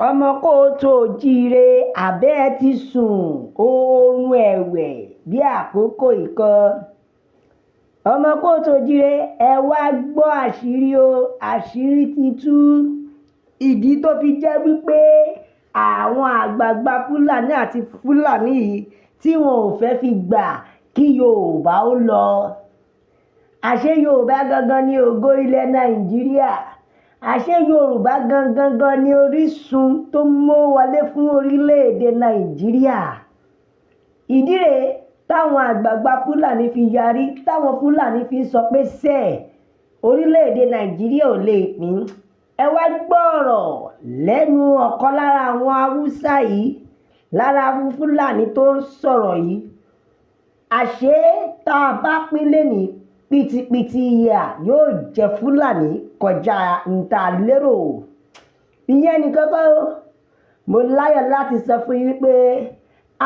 ọmọ kóòtù ojíire àbẹ́ ẹ ti sùn oorun ẹ̀wẹ̀ bí àkókò ìkan. ọmọ kóòtù ojíire ẹ wá gbọ́ àṣírí o, àṣírí ti tú. ìdí tó fi jẹ́ wípé àwọn àgbààgbà fúlàní àti fúlàní yìí tí wọn ò fẹ́ fi gbà kí yorùbá ó lọ. àṣé yorùbá gangan ni ògo ilẹ̀ nàìjíríà. àṣé yorùbá gangan ni orísun tó mú wọlé fún orílẹ̀-èdè nàìjíríà. ìdí rèé táwọn àgbààgbà fúlàní fi yarí, táwọn fúlàní fi sọ pé orílẹ̀-èdè nàìjíríà ò lè pín. ẹ wá gbọ́ ọ̀rọ̀ lẹ́nu ọ̀kan lára àwọn haúsá yìí, lára fúlàní tó ń sọ̀rọ̀ yìí. àṣé tá a bá pín lẹ́nìí pìtìpìtì ìyà yóò jẹ fúlàní kọjá níta lérò. ìyẹn nìkan kọ́, mo láyọ̀ láti sọ fún yín pé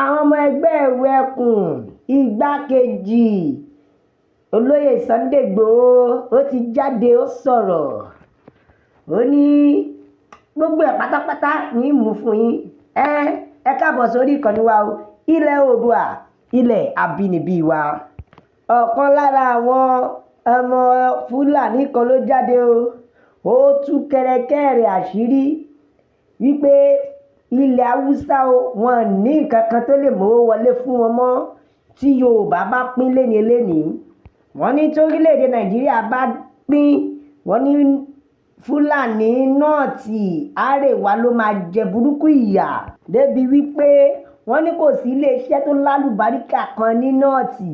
àwọn ọmọ ẹgbẹ́ ìwé ẹkùn igbákejì olóyè Sunday Igboho ó ti jáde, ó sọ̀rọ̀. ó ní gbogbo ẹ̀ pátápátá ní mú fún yín. ẹ káàbọ̀ sórí ìkànnì wa o, ilẹ̀ oòduà, ilẹ̀ abínibí wa. ọ̀kan lára àwọn ọmọ fúlàní kan ló jáde o, ó tú kẹ̀rẹ̀kẹ̀rẹ̀ àṣírí wípé ilẹ̀ haúsá o, wọn ní nǹkan kan tó lè mówó wọlé fún wọn mọ́ tí yorùbá bá pín lénìí. wọ́n ní torílẹ̀-èdè nàìjíríà bá pín, wọ́n ní fúlàní nọ́ọ̀tì àrèwá ló máa jẹ burúkú ìyà débi wípé wọ́n ní kò sí iléeṣẹ́ tó lálùbáríkà kan ní nọ́ọ̀tì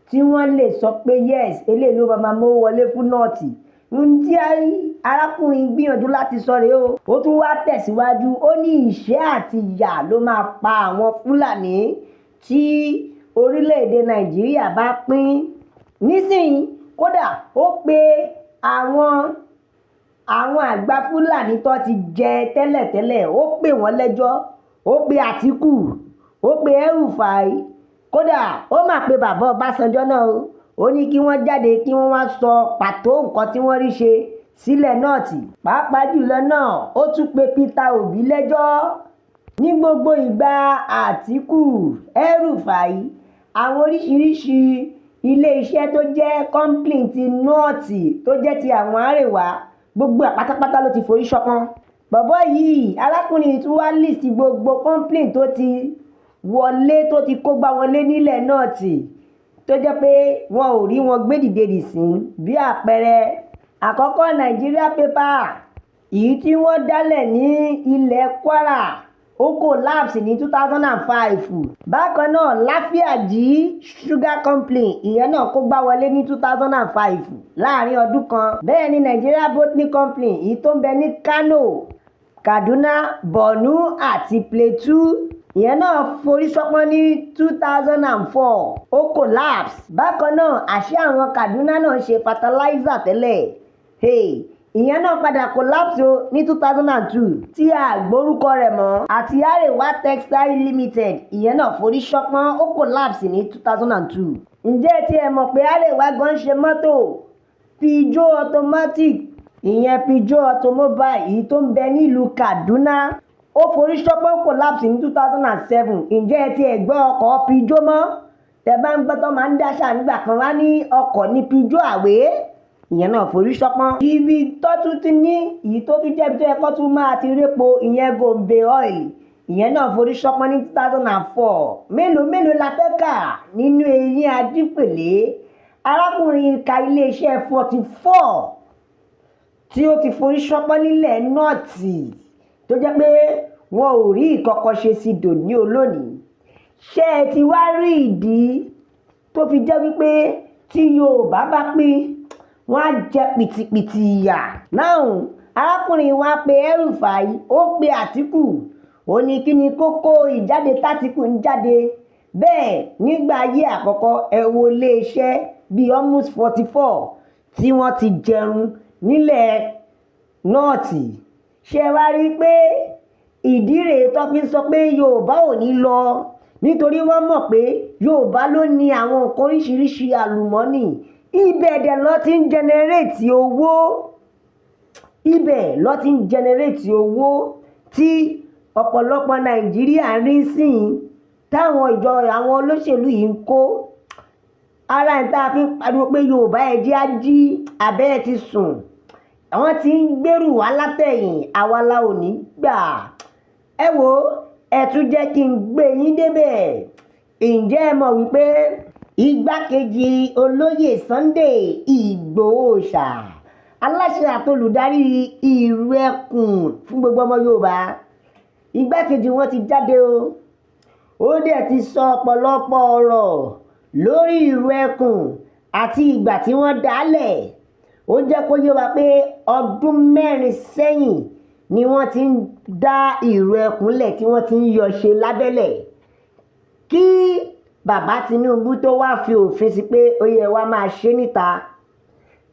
tí wọ́n lè sọ pé yes eléyìí ló máa mówó wọlé fún nọ́ọ̀tì. ǹjẹ́ arákùnrin gbìyànjú láti sọ rèé o, ó tún wá tẹ̀síwájú, ó ní ìṣẹ́ àti ìyà ló máa pa àwọn fúlàní tí orílẹ̀-èdè nàìjíríà bá pín. nísìnyí kódà ó pe àwọn àgbà fúlàní tó ti jẹ tẹ́lẹ̀tẹ́lẹ̀, ó pè wọ́n lẹ́jọ́. ó pe àtìkù, ó pe El-Rufai, kódà ó mà pe bàbá ọbásanjọ́ náà o. ó ní kí wọ́n jáde kí wọ́n wá sọ pàtó nǹkan tí wọ́n rí ṣe sílẹ̀ nọ́ọ̀tì. pàápàá jùlọ náà ó tún pe Peter Obi lẹ́jọ́. ní gbogbo ìgbà àtìkù, El-Rufai, àwọn oríṣiríṣi ilé-iṣẹ́ tó jẹ́ complain ti nọ́ọ̀tì tó jẹ́ ti àwọn àrèwá, gbogbo pátápátá ló ti forí ṣọpọ́n. bàbá yìí, arákùnrin tí wàá list gbogbo complain tó ti wọlé, tó ti kó gbá wọlé nílẹ̀ nọ́ọ̀tì, tó jẹ́ pé wọn ò rí wọn gbé dìde dì sí. bí àpẹẹrẹ àkọ́kọ́ Nigeria paper, èyí tí wọ́n dálẹ̀ ní ilẹ̀ Kwara, ó collapse ní 2005. bákan náà Láfíàjì sugar complain, ìyẹn náà kó gbá wọlé ní 2005 láàrin ọdún kan. bẹ́ẹ̀ ni Nigeria botany complain, èyí tó ń bẹ ní Kano, Kaduna, Borno àti Plateau, ìyẹn náà forí ṣọpọ́n ní 2004, ó collapse. bákan náà àṣé àwọn Kaduna náà ṣe fertilizer tẹ́lẹ̀, ìyẹn náà padà collapse o ní 2002 tí a gbórúkọ rẹ̀ mọ́. àti Arewa Textile Limited, ìyẹn náà forí ṣọpọ́n, ó collapse ní 2002. ǹjẹ́ tí ẹ mọ̀ pé Arewa gan ṣe mọ́tò Peugeot automatic, ìyẹn Peugeot automobile, èyí tó ń bẹ nílùú Kaduna, ó forí ṣọpọ́n collapse ní 2007. ǹjẹ́ ẹ ti ẹ̀ gbọ́ ọkọ̀ Peugeot mọ́? tẹ bá ń gbọ́ tó máa ń dáṣà nígbà kan wá ní ọkọ̀ ní Peugeot àwé, ìyẹn náà forí ṣọpọ́n. ibi tó tún ti ní èyí tó tún jẹ́ ibi tó yẹ kó tún máa ti répo, ìyẹn Gombe oil, ìyẹn náà forí ṣọpọ́n ní 2004. mélòó la fẹ́ kà nínú eyín Adípèlé? arákùnrin ka iléeṣẹ́ 44 tí ó ti forí ṣọpọ́n nílẹ̀ nọ́ọ̀tì, tó jẹ́ pé wọn ò rí ìkọ̀kọ̀ ṣe sí dòní olónìí. ṣé ẹ ti wá rí ìdí tó fi jẹ́ wípé tí yorùbá bá pín, wọ́n á jẹ pìtìpìtì ìyà? náà arákùnrin wa pe El-Rufai, ó pe àtìkù, ó ní kí ni kókó ìjáde tátìkù ń jáde. bẹ́ẹ̀ nígbà ayé àkọ́kọ́ ẹ wo iléeṣẹ́ bíi almost 44 tí wọ́n ti jẹun nílẹ̀ nọ́ọ̀tì. ṣé wá rí i pé ìdí rèé tó fi sọ pé yorùbá ò ní lọ, nítorí wọ́n mọ̀ pé yorùbá ló ní àwọn nǹkan oríṣiríṣi àlùmọ́nì. ibẹ̀ dẹ̀ ló ti ń generate owó, ibẹ̀ ló ti ń generate owó. tí ọ̀pọ̀lọpọ̀ Nàìjíríà rí sí táwọn àwọn olóṣèlú yìí ń kó ara ẹ̀ tá a fi ń pariwo pé Yorùbá ẹ jẹ́ á jí abẹ́ ẹ ti sùn àwọn tí ń gbèrú wá látẹ̀yìn àwa la ò ní gbà ẹ wo ẹ tún jẹ́ kí n gbé yín débẹ̀ ǹjẹ́ ẹ mọ̀ wípé igbákejì olóyè Sunday Ìgbòho Òòṣà aláṣẹ àtolùdarí ìrù ẹkùn fún gbogbo ọmọ Yorùbá igbákejì wọn ti jáde ó dẹ̀ ti sọ ọ̀pọ̀lọpọ̀ ọ̀rọ̀ lórí ìrù ẹkùn àti ìgbà tí wọ́n dálẹ̀ ó jẹ́ kó yé wa pé ọdún 4 sẹ́yìn ni wọ́n ti ń dá ìrù ẹkùn lẹ̀ tí wọ́n ti ń yọ ṣe lábẹ́lẹ̀ kí bàbá Tinubu tó wá fi òfin sí pé ó yẹ wá máa ṣe níta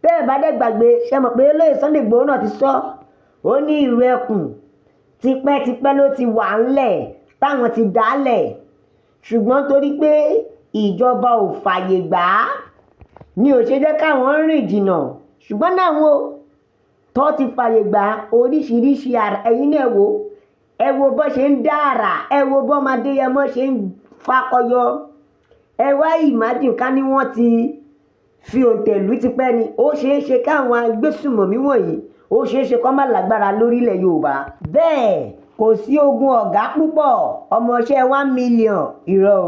bẹ́ẹ̀ bá dẹ̀ gbàgbé ṣe mọ̀ pé olóyè Sunday Igboho náà ti sọ ó ní ìrù ẹkùn tipẹ́tipẹ́ ló ti wà ńlẹ̀ táwọn ti dálẹ̀ ṣùgbọ́n torí pé ìjọba ò fàyè gbà á ni ò ṣe jẹ́ káwọn rìn jìnnà ṣùgbọ́n náà wo tó ti fàyè gbà oríṣiríṣi àrà ẹ̀yin náà ẹ wo bó ṣe ń dá àrà ẹ wo bọ́mọdé yẹmọ ṣe ń fakọyọ ẹ wá imagine ká ní wọ́n ti fi òǹtẹ̀lú tipẹ́ ni ó ṣeé ṣe káwọn agbésùmọ̀mí wọ̀nyí ó ṣeé ṣe kó má lágbára lórílẹ̀ Yorùbá bẹ́ẹ̀ kò sí ogun ọ̀gá púpọ̀ ọmọọṣẹ́ 1 million irọ́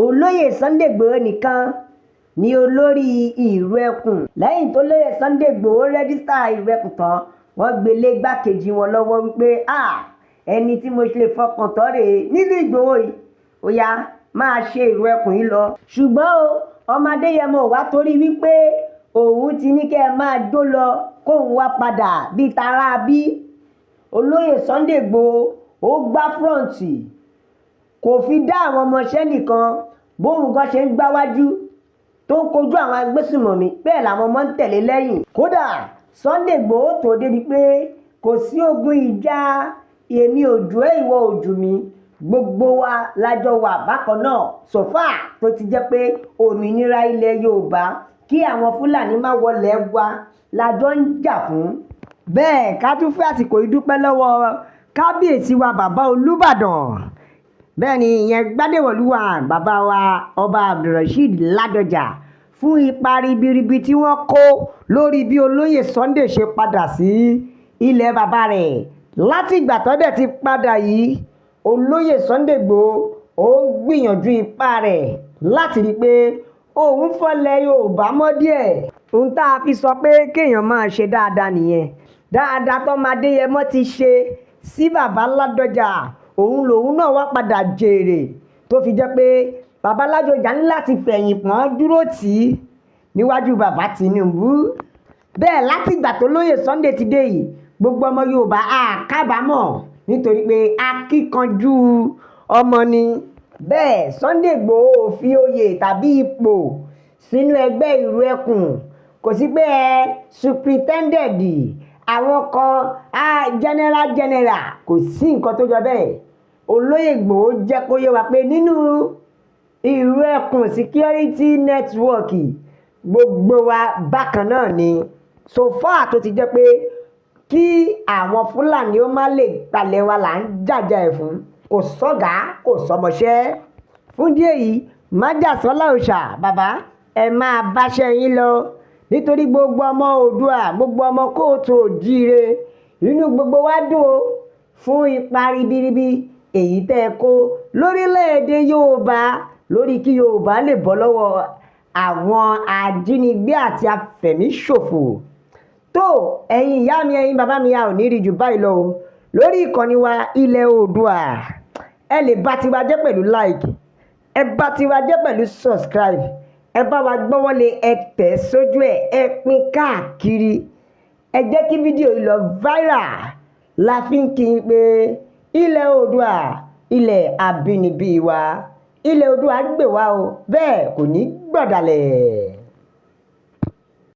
olóyè Sunday Igboho nìkan ni olórí ìrù ẹkùn lẹ́yìn tó lóyè Sunday Igboho rẹ́dísítà ìrù ẹkùn tán wọ́n gbélé gbákejì wọn lọ́wọ́ wípé ẹni tí mo ṣe fọkàn tán rèé nínú Ìgbòho yìí ó yá máa ṣe ìrù ẹkùn yìí lọ ṣùgbọ́n ọmọ Adéyẹmọ wá torí wípé òun ti ní kẹ́ ẹ máa jó lọ kóun wá padà bíi tara bí olóyè Sunday Igboho ó gbá fúrọ̀ǹtì kò fi dá àwọn ọmọọṣẹ́ nìkan bóun gan ṣe ń gbáwájú tó ń kojú àwọn agbésùmọ̀mí bẹ́ẹ̀ làwọn ọmọ ń tẹ̀lé lẹ́yìn kódà Sunday Igboho tó débi pé kò sí ogun ìjà èmi òjò ìwọ òjò mi gbogbo wa lájọ wà bákan náà sọfà tó ti jẹ́ pé òmìnira ilẹ̀ Yorùbá kí àwọn Fúlàní má wọlé wa lájọ ń jà fún. bẹ́ẹ̀ ká tún fẹ́ àsìkò ìdúpẹ́ lọ́wọ́ kábíyèsí wa bàbá Olúbàdàn bẹ́ẹ̀ ni ìyẹn Gbádéwọ̀lúwà bàbá wa ọba Abdulrasheed Ládọjà fún ipa ribiribi tí wọ́n kó lórí bí olóyè Sunday ṣe padà sí ilẹ̀ bàbá rẹ̀ láti ìgbà tó dẹ̀ ti padà yìí olóyè Sunday Igboho ó ń gbìyànjú ipá rẹ̀ láti rí i pé òun fọlẹ̀ Yorùbá mọ́ díẹ̀ ohun tá a fi sọ pé kéèyàn máa ṣe dáadáa nìyẹn dáadáa tó máa Adéyẹmọ ti ṣe sí bàbá Ládọjà òun lòun náà wá padà jèrè tó fi jẹ́ pé bàbá Ládọjà ní láti fẹ̀yìn pọ́n dúró tì í níwájú bàbá Tinubu bẹ́ẹ̀ láti ìgbà tó lóyè Sunday ti dé yìí gbogbo ọmọ Yorùbá á kábàámọ̀ nítorí pé akíkanjú ọmọ ni bẹ́ẹ̀ Sunday Igboho ò fi oyè tàbí ipò sínú ẹgbẹ́ ìrù ẹkùn kò sí pé superintendent àwọn kan general kò sí nǹkan tó jọ bẹ́ẹ̀ olóyè Igboho jẹ́ kó yé wa pé nínú ìrù ẹkùn security network gbogbo wa bákan náà ni so far tó ti jẹ́ pé kí àwọn Fúlàní ó má lè gbalẹ̀ wa là ń jàjà ẹ̀ fún kò sọ́gà kò sọmọṣẹ́ fún díẹ̀ yìí májàsọ́lá òòṣà bàbá ẹ máa báṣẹ́ yín lọ nítorí gbogbo ọmọ Oòduà gbogbo ọmọ kóòtù òjíire inú gbogbo wa dùn ó fún ipa ribiribi èyí tẹ́ ẹ kó lórílẹ̀‐èdè Yorùbá lórí kí Yorùbá lè bọ́ lọ́wọ́ àwọn ajínigbé àti afẹ̀míṣòfò tó ẹ̀yin ìyá mi ẹ̀yin bàbá mi a ò ní rí jù báyìí lọ lórí ìkànnì wa ilẹ̀ Oòduà ẹ lè bá tiwa jẹ́ pẹ̀lú like ẹ bá tiwa jẹ́ pẹ̀lú subscribe ẹ bá wa gbọ́wọ́lé ẹ tẹ̀ sójú ẹ pín káàkiri ẹ jẹ́ kí fídíò yìí lọ viral la fi ń kí n pé ilẹ̀ Oòduà ilẹ̀ àbínibí wa ilẹ̀ Oòduà gbè wá o bẹ́ẹ̀ kò ní gbọ̀dàlẹ̀.